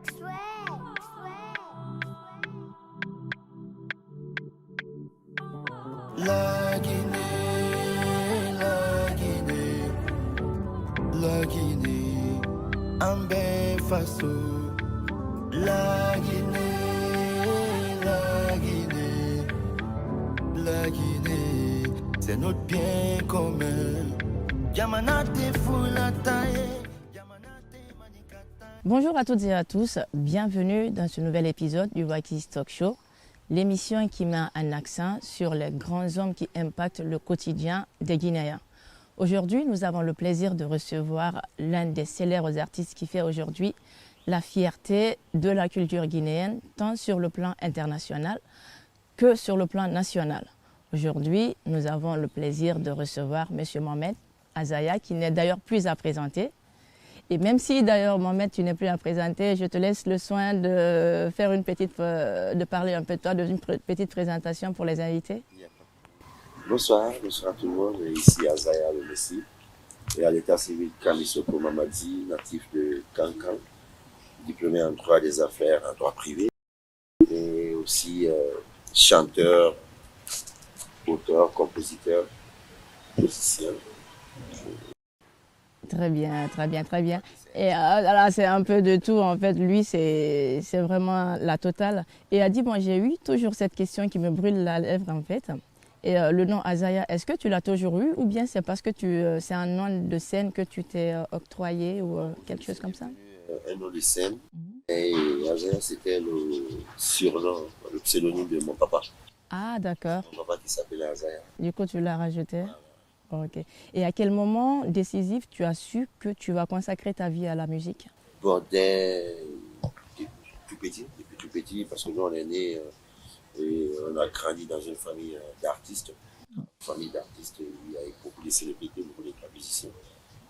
La Guinée, la Guinée, la Guinée, Ambé Faso. La Guinée, la Guinée, la Guinée, c'est notre bien commun. Yamanate Foulataye. Bonjour à toutes et à tous, bienvenue dans ce nouvel épisode du Wakis Talk Show, l'émission qui met un accent sur les grands hommes qui impactent le quotidien des Guinéens. Aujourd'hui, nous avons le plaisir de recevoir l'un des célèbres artistes qui fait aujourd'hui la fierté de la culture guinéenne, tant sur le plan international que sur le plan national. Aujourd'hui, nous avons le plaisir de recevoir M. Mohamed Azaya, qui n'est d'ailleurs plus à présenter. Et même si d'ailleurs Mohamed, tu n'es plus à présenter, je te laisse le soin de faire de parler un peu de toi, d'une petite présentation pour les invités. Bonsoir tout le monde. Ici Azaya le Messi, et à l'état civil Kamisoko Mamadi, natif de Kankan, diplômé en droit des affaires, en droit privé, et aussi chanteur, auteur, compositeur, musicien. Très bien, très bien, très bien. Et là, c'est un peu de tout. En fait, lui, c'est vraiment la totale. Et a dit, moi, j'ai eu toujours cette question qui me brûle la lèvre, en fait. Et le nom Azaya, est-ce que tu l'as toujours eu ou bien c'est parce que c'est un nom de scène que tu t'es octroyé ou quelque chose comme ça? Un nom de scène. Et Azaya, c'était le surnom, le pseudonyme de mon papa. Ah, d'accord. Mon papa qui s'appelait Azaya. Du coup, tu l'as rajouté? Ok. Et à quel moment décisif tu as su que tu vas consacrer ta vie à la musique? Bon, depuis tout petit, parce que nous on est né et on a grandi dans une famille d'artistes. Famille d'artistes, il y a beaucoup de célébrités, beaucoup de musiciens.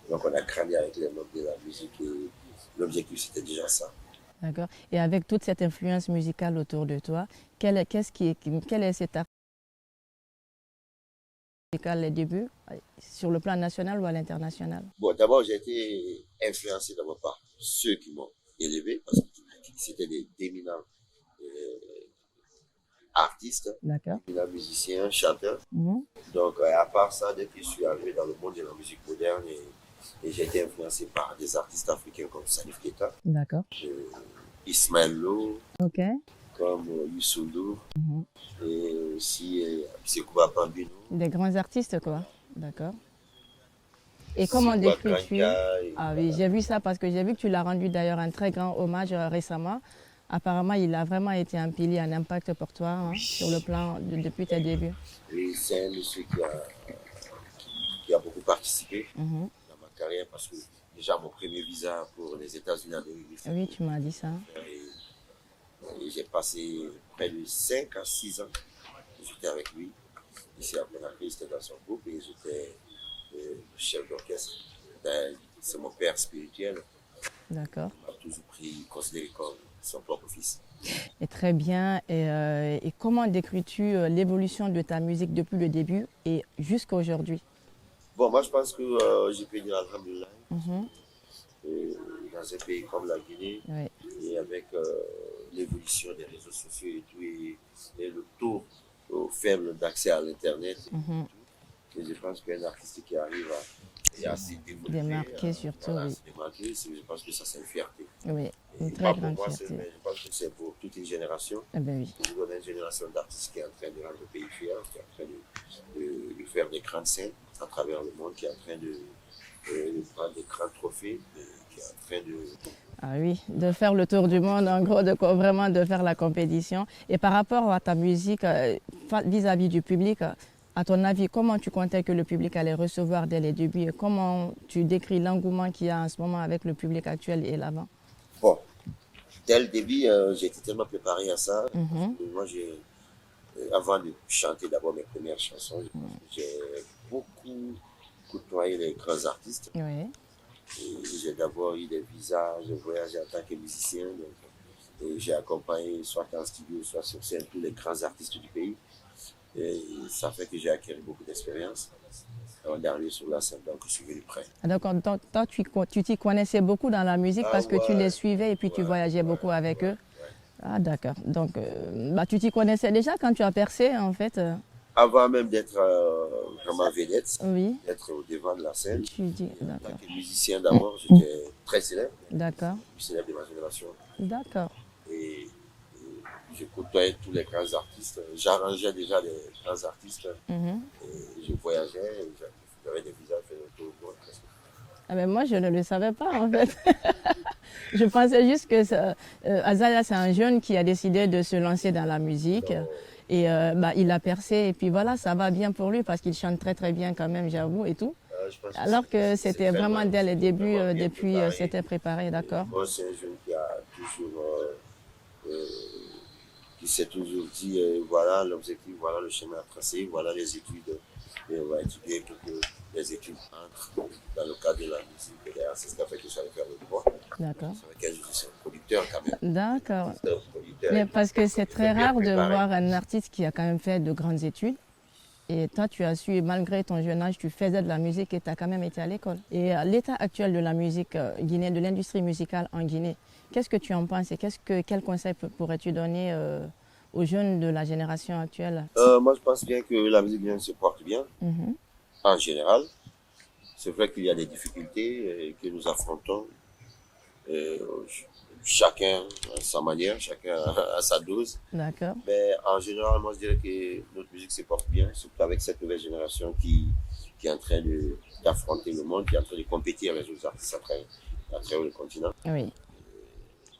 Donc on a grandi avec les notes de la musique et l'objectif c'était déjà ça. D'accord. Et avec toute cette influence musicale autour de toi, quel est cet art musical, les débuts, sur le plan national ou à l'international? Bon, d'abord j'ai été influencé d'abord par ceux qui m'ont élevé, parce que c'était d'éminents artistes, d'éminents musiciens, chanteurs. Donc à part ça, dès que je suis arrivé dans le monde de la musique moderne, et j'ai été influencé par des artistes africains comme Salif Keita, Ismaël Lo, comme Youssou N'Dour, et aussi Sekouba Pambino. Des grands artistes, quoi. D'accord. Et comment décris-tu? Ah oui, j'ai vu ça parce que j'ai vu que tu l'as rendu d'ailleurs un très grand hommage récemment. Apparemment, il a vraiment été un pilier, un impact pour toi sur le plan depuis tes débuts. Oui, c'est un monsieur qui a beaucoup participé dans ma carrière, parce que déjà mon premier visa pour les États-Unis en 2008. Oui, tu m'as dit ça. Et j'ai passé près de 5 à 6 ans. J'étais avec lui. Ici à Conakry, j'étais dans son groupe et j'étais le chef d'orchestre. C'est mon père spirituel. D'accord. Il m'a toujours considéré comme son propre fils. Et très bien. Et comment décris-tu l'évolution de ta musique depuis le début et jusqu'à aujourd'hui? Bon, moi je pense que j'ai pu dire alhamdoulilah. Dans un pays comme la Guinée, et avec l'évolution des réseaux sociaux et tout, et le taux faible d'accès à l'internet, et je pense qu'un artiste qui arrive à se démarquer surtout, démarquer, je pense que ça c'est une fierté. Oui, une très pas grande pour moi, fierté. mais je pense que c'est pour toute une génération. Oui. On a une génération d'artistes qui est en train de rendre le pays fier, qui est en train de faire des grandes scènes à travers le monde, qui est en train de prendre des grands trophées, qui est en train de... Ah oui, de faire le tour du monde, en gros, vraiment de faire la compétition. Et par rapport à ta musique, vis-à-vis du public, à ton avis, comment tu comptais que le public allait recevoir dès les débuts et comment tu décris l'engouement qu'il y a en ce moment avec le public actuel et l'avant? Bon, dès le début, j'ai été tellement préparé à ça. Moi, avant de chanter d'abord mes premières chansons, j'ai beaucoup côtoyé les grands artistes. J'ai d'abord eu des visas, j'ai voyagé en tant que musicien. Et j'ai accompagné soit en studio, soit sur scène tous les grands artistes du pays. Et ça fait que j'ai acquis beaucoup d'expérience. avant d'arriver sur la scène. Donc, je suis venu prêt. Donc, toi, tu t'y connaissais beaucoup dans la musique parce que tu ouais. les suivais et puis tu voyageais beaucoup avec eux. Ah, d'accord. Donc, tu t'y connaissais déjà quand tu as percé, en fait. Avant même d'être vraiment vedette, Oui. d'être au devant de la scène, Tu dis, en d'accord. tant que musicien d'abord, j'étais très célèbre, D'accord. plus célèbre de ma génération. D'accord. Et je côtoyais tous les grands artistes. J'arrangeais déjà les grands artistes. Mhm. Et je voyageais, et j'avais des visas fait le tour du monde presque. Ah, mais moi, je ne le savais pas, en fait. Je pensais juste que Azalea, c'est un jeune qui a décidé de se lancer dans la musique. Et il a percé. Et puis voilà, ça va bien pour lui parce qu'il chante très, très bien quand même, j'avoue, et tout. Je pense Alors que c'était vraiment vraiment- dès le début, vraiment bien depuis, préparé. c'était préparé, d'accord. Moi, c'est un jeune qui a toujours, qui s'est toujours dit, voilà l'objectif, voilà le chemin à tracer, voilà les études. Et on va étudier pour que les études entrent dans le cadre de la musique. Et d'ailleurs, c'est ce qui a fait que je suis allé faire le droit. D'accord. C'est vrai que je suis un producteur quand même. D'accord. C'est un producteur. Mais parce que c'est très bien rare de préparé. voir un artiste qui a quand même fait de grandes études. Et toi, tu as su, malgré ton jeune âge, tu faisais de la musique et tu as quand même été à l'école. Et l'état actuel de la musique guinéenne, de l'industrie musicale en Guinée, qu'est-ce que tu en penses et quel conseil pourrais-tu donner aux jeunes de la génération actuelle? Moi, je pense bien que la musique guinéenne se porte bien, Mhm. en général. C'est vrai qu'il y a des difficultés que nous affrontons. Euh, chacun à sa manière, chacun à sa dose. D'accord. Mais en général, moi, je dirais que notre musique se porte bien, surtout avec cette nouvelle génération qui est en train d'affronter le monde, qui est en train de compétir avec les autres artistes à travers le continent. Oui.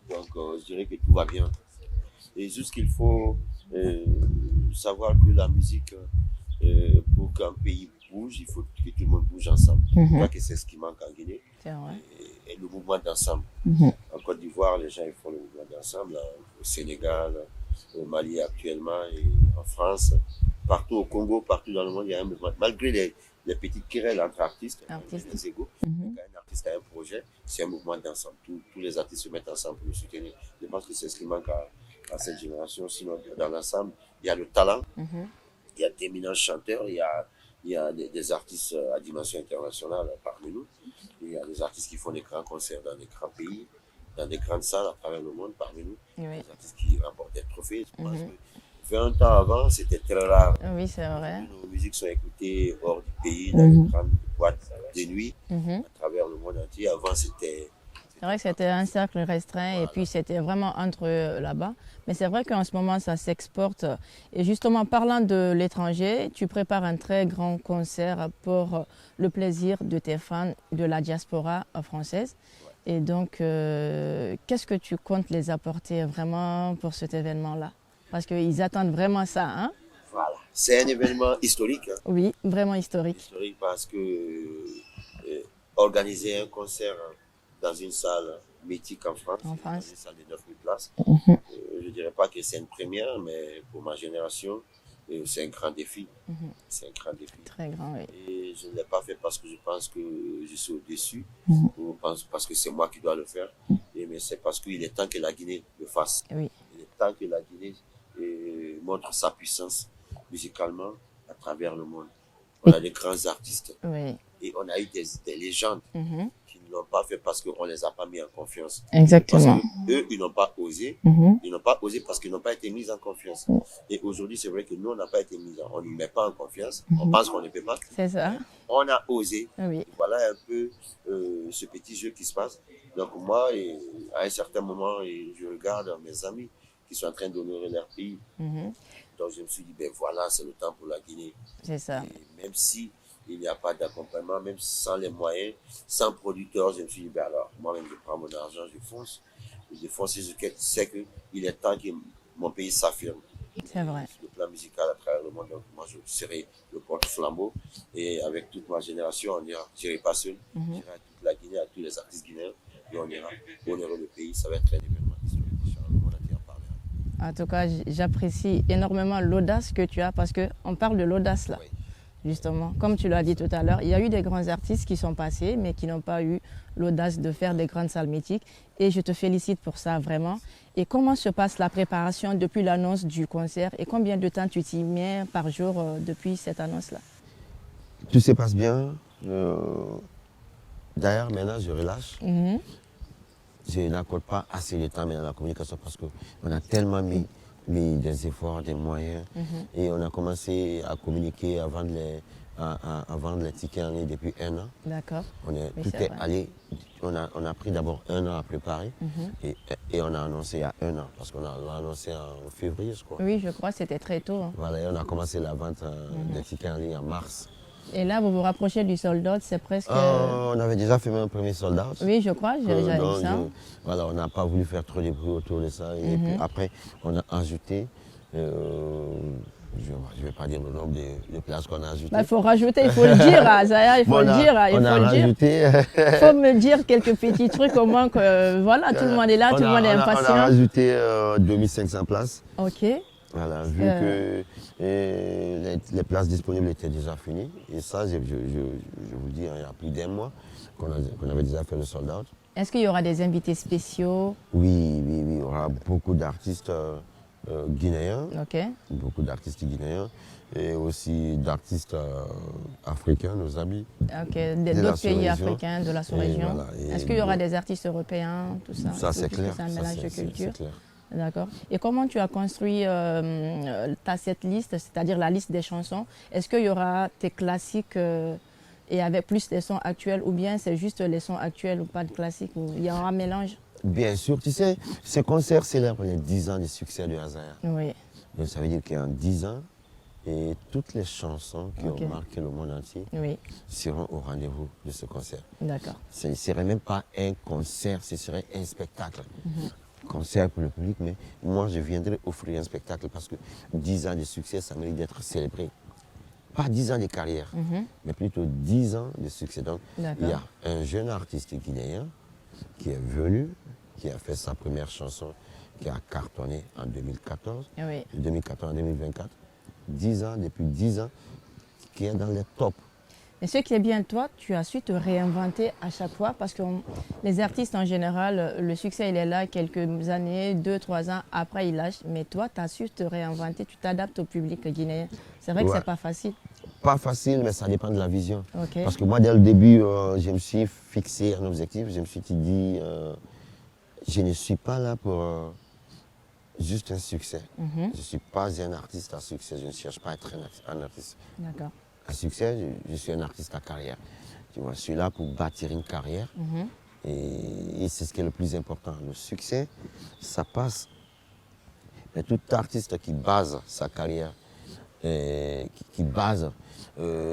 Donc, je dirais que tout va bien. Et juste qu'il faut savoir que la musique, pour qu'un pays bouge, il faut que tout le monde bouge ensemble. Je crois que c'est ce qui manque en Guinée. C'est vrai. Et le mouvement d'ensemble. En Côte d'Ivoire, les gens ils font le mouvement d'ensemble. Au Sénégal, au Mali actuellement, et en France. Partout au Congo, partout dans le monde, il y a un mouvement. Malgré les petites querelles entre artistes, les égaux, quand un artiste a un projet, c'est un mouvement d'ensemble. Tous les artistes se mettent ensemble pour le soutenir. Je pense que c'est ce qui manque à cette génération. Sinon, dans l'ensemble, il y a le talent, il y a d'éminents chanteurs, il y a des artistes à dimension internationale parmi nous. Il y a des artistes qui font des grands concerts dans des grands pays, dans des grandes salles à travers le monde parmi nous. Oui. Des artistes qui remportent des trophées. Je pense que 20 ans avant, c'était très rare. Oui, c'est vrai. Nos musiques sont écoutées hors du pays, dans les grandes boîtes de nuit, à travers le monde entier. Avant, c'était... C'est vrai que c'était un cercle restreint et puis c'était vraiment entre eux là-bas. Mais c'est vrai qu'en ce moment, ça s'exporte. Et justement, parlant de l'étranger, tu prépares un très grand concert pour le plaisir de tes fans de la diaspora française. Et donc, qu'est-ce que tu comptes les apporter vraiment pour cet événement-là? Parce qu'ils attendent vraiment ça, hein? Voilà. C'est un événement historique. Hein. Oui, vraiment historique. Historique parce que organiser un concert dans une salle mythique en France, dans une salle de 9000 places, je ne dirais pas que c'est une première, mais pour ma génération, c'est un grand défi. C'est un grand défi. Très grand, oui. Et je ne l'ai pas fait parce que je pense que je suis au-dessus, ou parce que c'est moi qui dois le faire, mais c'est parce qu'il est temps que la Guinée le fasse. Oui. Il est temps que la Guinée montre sa puissance musicalement à travers le monde. On a des grands artistes. Oui. Et on a eu des légendes qui ne l'ont pas fait parce qu'on ne les a pas mis en confiance. Exactement. Parce qu'eux, ils n'ont pas osé. Ils n'ont pas osé parce qu'ils n'ont pas été mis en confiance. Et aujourd'hui, c'est vrai que nous, on n'a pas été mis on ne met pas en confiance. On pense qu'on ne peut pas. C'est ça. On a osé. Oui. Et voilà un peu ce petit jeu qui se passe. Donc moi, à un certain moment, je regarde mes amis qui sont en train d'honorer leur pays. Donc je me suis dit, ben voilà, c'est le temps pour la Guinée. C'est ça. Et même si il n'y a pas d'accompagnement, même sans les moyens, sans producteurs, je me suis dit, ben alors, moi-même, je prends mon argent, je fonce. Je fonce et je sais qu'il est temps que mon pays s'affirme. C'est vrai. Sur le plan musical à travers le monde, donc moi, je serai le porte-flambeau. Et avec toute ma génération, on ira. Je n'irai pas seul. J'irai à toute la Guinée, à tous les artistes guinéens. Et on ira honorer le pays. Ça va être un événement historique. Le monde entier en parlera. En tout cas, j'apprécie énormément l'audace que tu as parce qu'on parle de l'audace là. Oui. Justement, comme tu l'as dit tout à l'heure, il y a eu des grands artistes qui sont passés, mais qui n'ont pas eu l'audace de faire des grandes salles mythiques. Et je te félicite pour ça, vraiment. Et comment se passe la préparation depuis l'annonce du concert? Et combien de temps tu t'y mets par jour depuis cette annonce-là? Tout se passe bien. D'ailleurs, maintenant, je relâche. Je n'accorde pas assez de temps maintenant à la communication parce qu'on a tellement mis des efforts, des moyens. Et on a commencé à communiquer, à vendre les tickets en ligne depuis 1 an. D'accord. Oui, Tout c'est est vrai. allé. On a pris d'abord 1 an à préparer et on a annoncé il y a 1 an parce qu'on l'a annoncé en février, je crois. Oui, je crois que c'était très tôt. Hein. Voilà, et on a commencé la vente des tickets en ligne en mars. Et là, vous vous rapprochez du sold out, c'est presque... On avait déjà fait un premier sold out. Oui, je crois, j'avais vu Donc, ça. voilà, on n'a pas voulu faire trop de bruit autour de ça. Et puis après, on a ajouté, je ne vais pas dire le nombre de places qu'on a ajoutées. Il faut rajouter, il faut le dire, Azaya, il faut le dire. On a rajouté. Il faut me dire quelques petits trucs au moins que voilà, tout le monde est là, tout le monde est impatient. On a rajouté 2500 places. Ok. Voilà, vu que les places disponibles étaient déjà finies. Et ça, je vous dis, il y a plus d'1 mois qu'on avait déjà fait le sold out. Est-ce qu'il y aura des invités spéciaux? Oui, il y aura beaucoup d'artistes guinéens. Ok. Beaucoup d'artistes guinéens et aussi d'artistes africains, nos amis. Ok, d'autres pays africains, de la sous-région. Voilà, est-ce qu'il y aura des artistes européens, tout ça? Ça, c'est clair. C'est un mélange de culture. C'est clair. D'accord. Et comment tu as construit ta setlist, c'est-à-dire la liste des chansons? Est-ce qu'il y aura tes classiques et avec plus des sons actuels ou bien c'est juste les sons actuels ou pas de classiques? Ou il y aura un mélange? Bien sûr, tu sais, ce concert célèbre les 10 ans de succès de Azaya. Oui. Donc ça veut dire qu'en 10 ans, et toutes les chansons qui ont marqué le monde entier seront au rendez-vous de ce concert. D'accord. Ce ne serait même pas un concert, ce serait un spectacle. Concert pour le public, mais moi je viendrai offrir un spectacle parce que 10 ans de succès, ça mérite d'être célébré. Pas 10 ans de carrière, mais plutôt 10 ans de succès. Donc il y a un jeune artiste guinéen qui est venu, qui a fait sa première chanson, qui a cartonné en 2014, de 2014 en 2024. 10 ans, depuis 10 ans, qui est dans les tops. Et ce qui est bien, toi, tu as su te réinventer à chaque fois parce que les artistes en général, le succès il est là quelques années, 2, 3 ans, après ils lâchent. Mais toi, tu as su te réinventer, tu t'adaptes au public guinéen. C'est vrai que c'est pas facile. Pas facile, mais ça dépend de la vision. Okay. Parce que moi, dès le début, je me suis fixé un objectif. Je me suis dit, je ne suis pas là pour juste un succès. Je ne suis pas un artiste à succès. Je ne cherche pas à être un artiste. D'accord. À succès, je suis un artiste à carrière. Tu vois, je suis là pour bâtir une carrière. Et c'est ce qui est le plus important. Le succès, ça passe. Mais tout artiste qui base sa carrière, qui base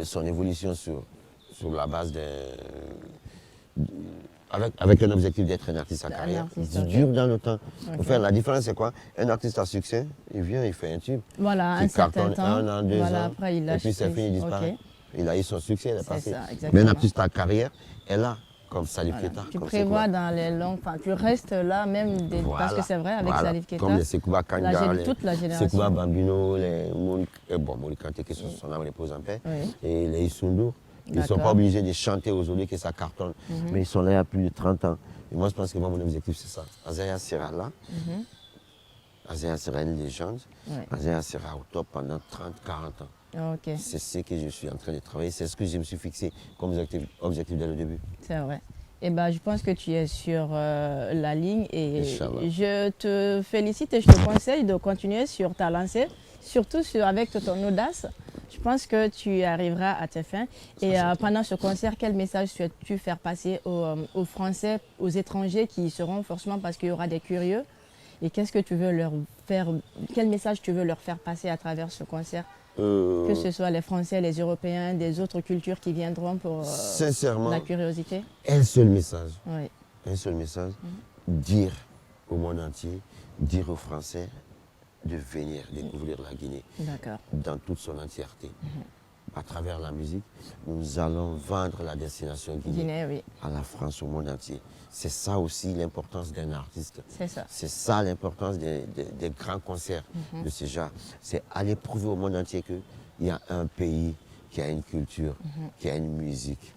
son évolution sur la base avec un objectif d'être un artiste à carrière, dure dans le temps. Enfin, la différence, c'est quoi? Un artiste à succès, il vient, il fait un tube. Voilà, un certain temps. 1 an, 2 ans, après, il lâche, et puis c'est fini, il disparaît. Il a eu son succès, il est passé. Ça, mais un artiste à carrière est là, comme Salif Keita. Tu prévois dans les longues, tu restes là même, parce que c'est vrai, avec Salif Keita. Comme les Sekouba Kanga, toute la génération. Sekouba Bambino, les Moni Kanté qui sont son âme repose en paix, et les Issoundour. Ils ne sont pas obligés de chanter aujourd'hui que ça cartonne, mais ils sont là il y a plus de 30 ans. Et moi, je pense que moi, mon objectif, c'est ça. Azaya sera là, Azaya sera une légende, Azaya sera au top pendant 30, 40 ans. C'est ce que je suis en train de travailler, c'est ce que je me suis fixé comme objectif dès le début. C'est vrai. Eh ben, je pense que tu es sur la ligne et Inch'Allah. Je te félicite et je te conseille de continuer sur ta lancée, surtout avec ton audace. Je pense que tu arriveras à tes fins. Et pendant ce concert, quel message souhaites-tu faire passer aux Français, aux étrangers qui y seront forcément parce qu'il y aura des curieux? Et qu'est-ce que tu veux leur faire, quel message tu veux leur faire passer à travers ce concert? Que ce soit les Français, les Européens, des autres cultures qui viendront pour la curiosité? Un seul message. Oui. Un seul message. Dire au monde entier, dire aux Français de venir découvrir la Guinée dans toute son entièreté. À travers la musique, nous allons vendre la destination Guinée à la France, au monde entier. C'est ça aussi l'importance d'un artiste. C'est ça. C'est ça l'importance des grands concerts de ce genre. C'est aller prouver au monde entier qu'il y a un pays qui a une culture, qui a une musique.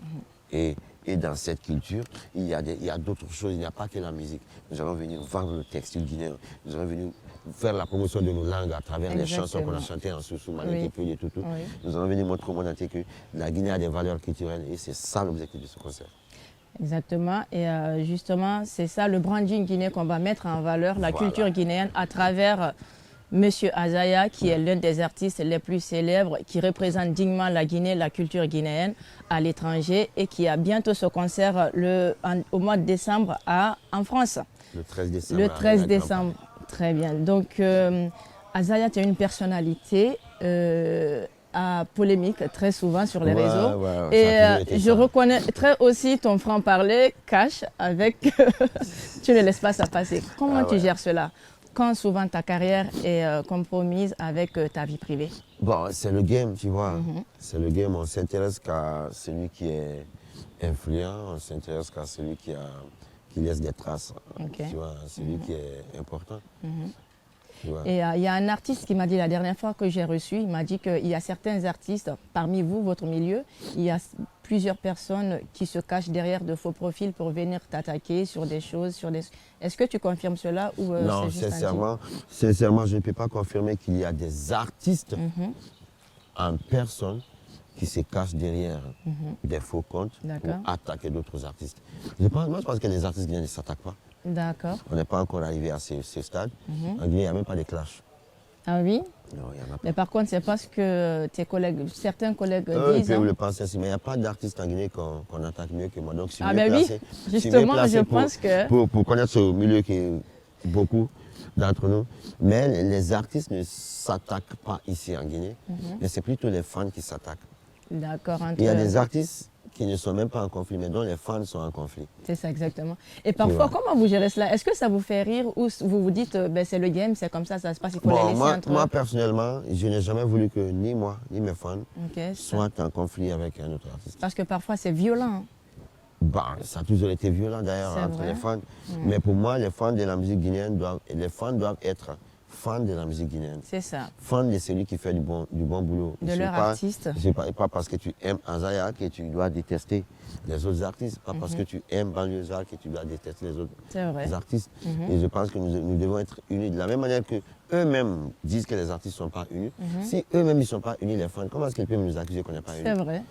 Et dans cette culture, il y a d'autres choses, il n'y a pas que la musique. Nous allons venir vendre le textile guinéen, nous allons venir faire la promotion de nos langues à travers les chansons qu'on a Exactement. chantées en Soussou, Oui. Malinké, et tout. Oui. Nous allons venir montrer au monde entier que la Guinée a des valeurs culturelles et c'est ça l'objectif de ce concert. Exactement. Et justement, c'est ça le branding guinéen qu'on va mettre en valeur, la Voilà. culture guinéenne à travers Monsieur Azaya, qui est l'un des artistes les plus célèbres, qui représente dignement la Guinée, la culture guinéenne à l'étranger et qui a bientôt ce concert au mois de décembre en France. Le 13 décembre. Le à 13 Grand décembre. Très bien. Donc, Azaya, tu es une personnalité à polémique très souvent sur les Ouais, réseaux. ouais, ça a Et toujours été je ça. reconnaîtrais aussi ton franc-parler cash avec tu ne laisses pas ça passer. Comment Ah tu ouais. gères cela quand souvent ta carrière est compromise avec ta vie privée? Bon, c'est le game, tu vois. Mhm. C'est le game. On s'intéresse qu'à celui qui est influent, on s'intéresse qu'à celui qui laisse des traces. Ok. Tu vois, celui qui est important. Mhm. Tu vois. Et il y a un artiste qui m'a dit la dernière fois que j'ai reçu, il m'a dit qu'il y a certains artistes, parmi vous, votre milieu, il y a plusieurs personnes qui se cachent derrière de faux profils pour venir t'attaquer sur des choses, Est-ce que tu confirmes cela ou Non, c'est juste sincèrement, je ne peux pas confirmer qu'il y a des artistes Mhm. en personne qui se cachent derrière des faux comptes pour D'accord. attaquer d'autres artistes. Moi, je pense que les artistes guinéens ne s'attaquent pas. D'accord. On n'est pas encore arrivé à ce stade. En Guinée, il n'y a même pas de clash. Ah oui? Non, il n'y en a pas. Mais par contre, c'est parce que tes collègues, certains collègues Eux, ils disent. peuvent hein. le penser aussi, mais il n'y a pas d'artiste en Guinée qu'on attaque mieux que moi. Donc, je suis Ah mieux ben oui, placé. justement, je pour- pense que- Pour connaître ce milieu qui est beaucoup d'entre nous. Mais les artistes ne s'attaquent pas ici en Guinée, mais c'est plutôt les fans qui s'attaquent. D'accord. Entre... Il y a des artistes qui ne sont même pas en conflit, mais dont les fans sont en conflit. C'est ça, exactement. Et parfois, vois. comment vous gérez cela? Est-ce que ça vous fait rire ou vous vous dites, ben, c'est le game, c'est comme ça se passe, il faut les Bon, laisser entre moi, eux? personnellement, je n'ai jamais voulu que ni moi, ni mes fans Ok, ça. soient en conflit avec un autre artiste. Parce que parfois, c'est violent. Bah, ça a toujours été violent d'ailleurs C'est entre vrai. les fans. Mais pour moi, les fans de la musique guinéenne les fans doivent être fans de la musique guinéenne. C'est ça. Fan de celui qui fait du bon boulot. De C'est leur pas- artiste. C'est pas parce que tu aimes Azaya que tu dois détester les autres artistes. Pas parce que tu aimes Banlieusard que tu dois détester les autres C'est vrai. artistes. Et je pense que nous devons être unis. De la même manière que eux-mêmes disent que les artistes ne sont pas unis. Si eux-mêmes ne sont pas unis, les fans, comment est-ce qu'ils peuvent nous accuser qu'on n'est pas unis? C'est vrai.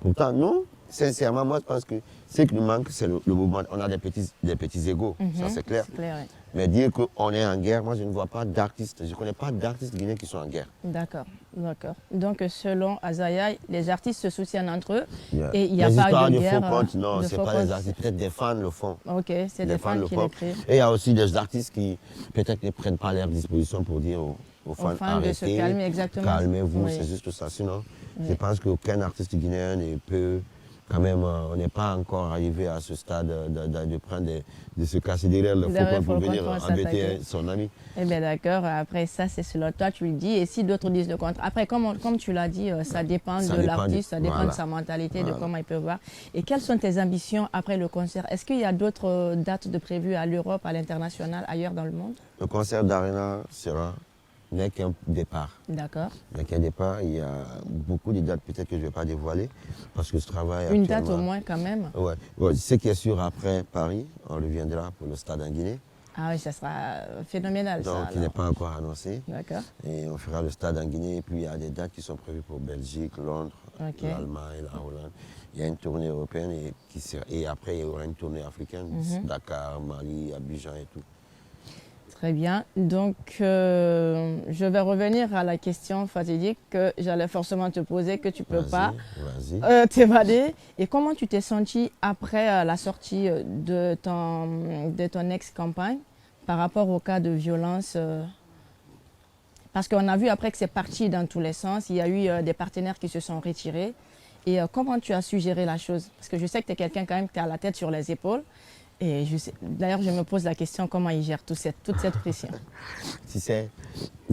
Pourtant, non. Sincèrement, moi, je pense que ce qui nous manque, c'est le mouvement. On a des petits égos, ça c'est clair. C'est clair, oui. Mais dire qu'on est en guerre, moi, je ne vois pas d'artistes. Je ne connais pas d'artistes guinéens qui sont en guerre. D'accord, d'accord. Donc, selon Azaya, les artistes se soutiennent entre eux Yeah. et il n'y a Les pas histoires de de guerre. faux comptes, non, de ce faux n'est pas les comptes. artistes. Peut-être des fans le font. Ok, c'est des fans le qui font. l'écrivent. Et il y a aussi des artistes qui, peut-être, ne prennent pas leur disposition pour dire aux fans, fans de arrêtez, se calmer, exactement. calmez-vous, Oui. c'est juste ça. Sinon, je pense qu'aucun artiste guinéen ne peut, quand même, on n'est pas encore arrivé à ce stade de prendre de se casser derrière le faux Derrière compte pour le faux venir compte pour embêter s'attaquer. son ami. Eh bien d'accord, après ça c'est selon toi, tu le dis, et si d'autres disent le contraire. Après, comme tu l'as dit, ça dépend Ça de dépend l'artiste, ça dépend voilà. de sa mentalité, de Voilà. comment il peut voir. Et quelles sont tes ambitions après le concert? Est-ce qu'il y a d'autres dates de prévues à l'Europe, à l'international, ailleurs dans le monde? Le concert d'Arena n'est qu'un départ. D'accord. N'est qu'un départ. Il y a beaucoup de dates peut-être que je ne vais pas dévoiler parce que je travaille Une date au actuellement. moins quand même. Ouais. Ouais, ce qui est sûr, après Paris, on reviendra pour le stade en Guinée. Ah oui, ça sera phénoménal ça. Donc, il n'est alors. pas encore annoncé. D'accord. Et on fera le stade en Guinée. Et puis, il y a des dates qui sont prévues pour Belgique, Londres, Ok. l'Allemagne, la Hollande. Il y a une tournée européenne et après, il y aura une tournée africaine. Dakar, Mali, Abidjan et tout. Très bien. Donc, je vais revenir à la question fatidique que j'allais forcément te poser, que tu ne peux pas Vas-y. t'évader. Et comment tu t'es senti après la sortie de ton ex-campagne par rapport au cas de violence Parce qu'on a vu après que c'est parti dans tous les sens. Il y a eu des partenaires qui se sont retirés. Et comment tu as su gérer la chose? Parce que je sais que tu es quelqu'un quand même qui a la tête sur les épaules. Et d'ailleurs, je me pose la question, comment il gère toute cette pression? Tu sais,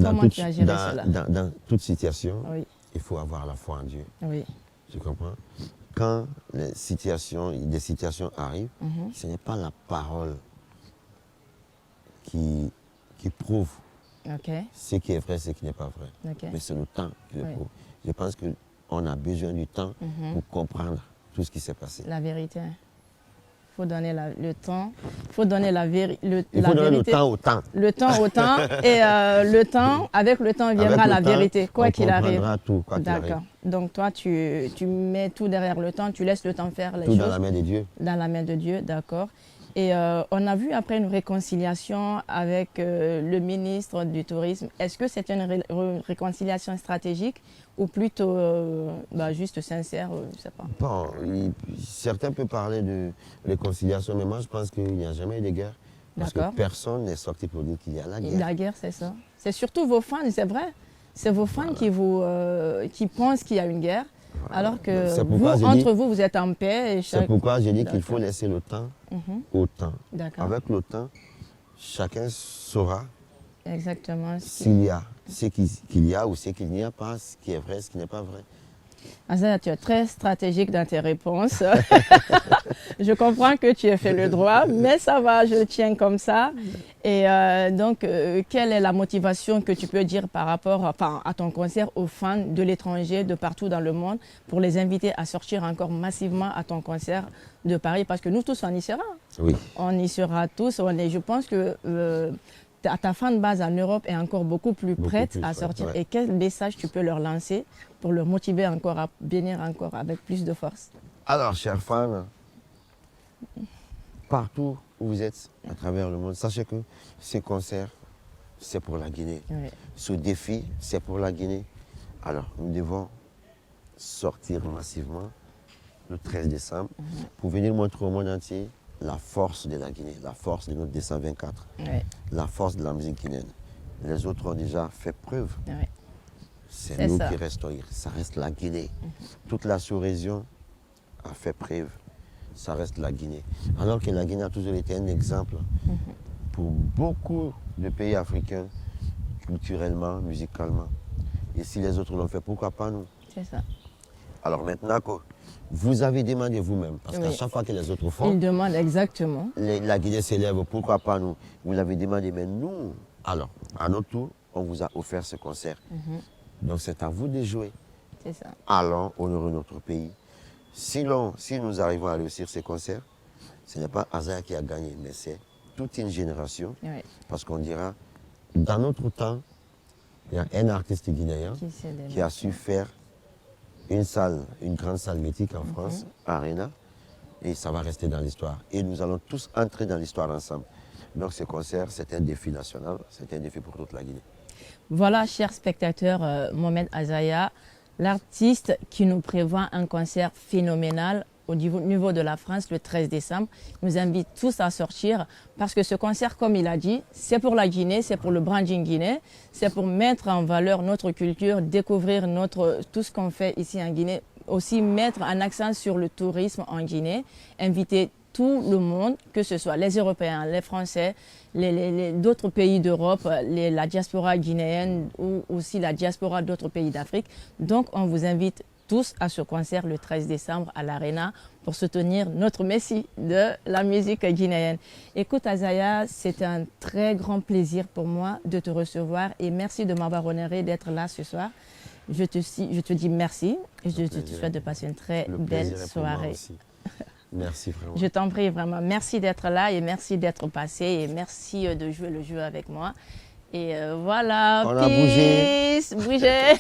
Comment tu as géré cela? dans toute situation, Oui, il faut avoir la foi en Dieu. oui. Tu comprends? Quand des situations arrivent, ce n'est pas la parole qui prouve Ok, ce qui est vrai, ce qui n'est pas vrai. ok. Mais c'est le temps qui le Oui. prouve. Je pense qu'on a besoin du temps pour comprendre tout ce qui s'est passé. La vérité. faut donner le temps, il faut donner la vérité. Il faut donner le temps au temps. Le temps au temps et avec le temps viendra Avec le la temps, vérité, quoi on qu'il arrive. comprendra tout, quoi qu'il arrive. D'accord. Donc toi, tu mets tout derrière le temps, tu laisses le temps faire les Tout choses. dans la main de Dieu. Dans la main de Dieu, d'accord. Et on a vu après une réconciliation avec le ministre du Tourisme. Est-ce que c'est une réconciliation stratégique ou plutôt juste sincère, je ne sais pas. Bon, certains peuvent parler de réconciliation, mais moi je pense qu'il n'y a jamais eu de guerre. Parce que D'accord. personne n'est sorti pour dire qu'il y a la guerre. La guerre, c'est ça. C'est surtout vos fans, c'est vrai. C'est vos fans qui pensent qu'il y a une guerre, alors que C'est vous, pourquoi j'ai entre dit- vous, vous êtes en paix. Et C'est pourquoi j'ai dit qu'il D'accord. faut laisser le temps Mhm. au temps. D'accord. Avec le temps, chacun saura Exactement. s'il y a ce qu'il y a ou ce qu'il n'y a pas, ce qui est vrai, ce qui n'est pas vrai. Azaya, tu es très stratégique dans tes réponses. Je comprends que tu aies fait le droit, mais ça va, je le tiens comme ça. Et donc, quelle est la motivation que tu peux dire par rapport à ton concert aux fans de l'étranger, de partout dans le monde, pour les inviter à sortir encore massivement à ton concert de Paris? Parce que nous tous, on y sera. Oui. On y sera tous. Je pense que ta fan base en Europe est encore beaucoup plus prête plus, à ouais, sortir. ouais. Et quel message tu peux leur lancer pour leur motiver encore à venir encore avec plus de force? Alors, chers fans, partout où vous êtes à travers le monde, sachez que ce concert, c'est pour la Guinée. Oui. Ce défi, c'est pour la Guinée. Alors, nous devons sortir massivement le 13 décembre pour venir montrer au monde entier la force de la Guinée, la force de notre 224, Oui. la force de la musique guinéenne. Les autres ont déjà fait preuve. Oui. C'est C'est nous ça. qui restons. Ça reste la Guinée. Toute la sous-région a fait preuve. Ça reste la Guinée. Alors que la Guinée a toujours été un exemple pour beaucoup de pays africains, culturellement, musicalement. Et si les autres l'ont fait, pourquoi pas nous? C'est ça. Alors maintenant que vous avez demandé vous-même, parce qu'à Oui. chaque fois que les autres Ils font, demandent exactement. la Guinée s'élève, pourquoi pas nous? Vous l'avez demandé, mais nous, alors, à notre tour, on vous a offert ce concert. Donc c'est à vous de jouer. C'est ça. Allons honorer notre pays. Si nous arrivons à réussir ces concerts, ce n'est pas Azaya qui a gagné, mais c'est toute une génération. Oui. Parce qu'on dira, dans notre temps, il y a un artiste guinéen Qui s'est démarqué. qui a su faire une grande salle mythique en France, Arena, et ça va rester dans l'histoire. Et nous allons tous entrer dans l'histoire ensemble. Donc ce concert, c'est un défi national, c'est un défi pour toute la Guinée. Voilà, chers spectateurs, Mohamed Azaya, l'artiste qui nous prévoit un concert phénoménal au niveau de la France le 13 décembre. Il nous invite tous à sortir parce que ce concert, comme il a dit, c'est pour la Guinée, c'est pour le branding guinéen, c'est pour mettre en valeur notre culture, découvrir tout ce qu'on fait ici en Guinée, aussi mettre un accent sur le tourisme en Guinée, inviter tout le monde, que ce soit les Européens, les Français, d'autres pays d'Europe, la diaspora guinéenne ou aussi la diaspora d'autres pays d'Afrique. Donc, on vous invite tous à ce concert le 13 décembre à l'Arena pour soutenir notre Messie de la musique guinéenne. Écoute Azaya, c'est un très grand plaisir pour moi de te recevoir et merci de m'avoir honoré d'être là ce soir. Je te dis merci et je te souhaite de passer une très Le belle plaisir est pour moi soirée. aussi. Merci vraiment. Je t'en prie vraiment. Merci d'être là et merci d'être passé et merci de jouer le jeu avec moi. Et voilà. On a bougé. Peace. Bougez.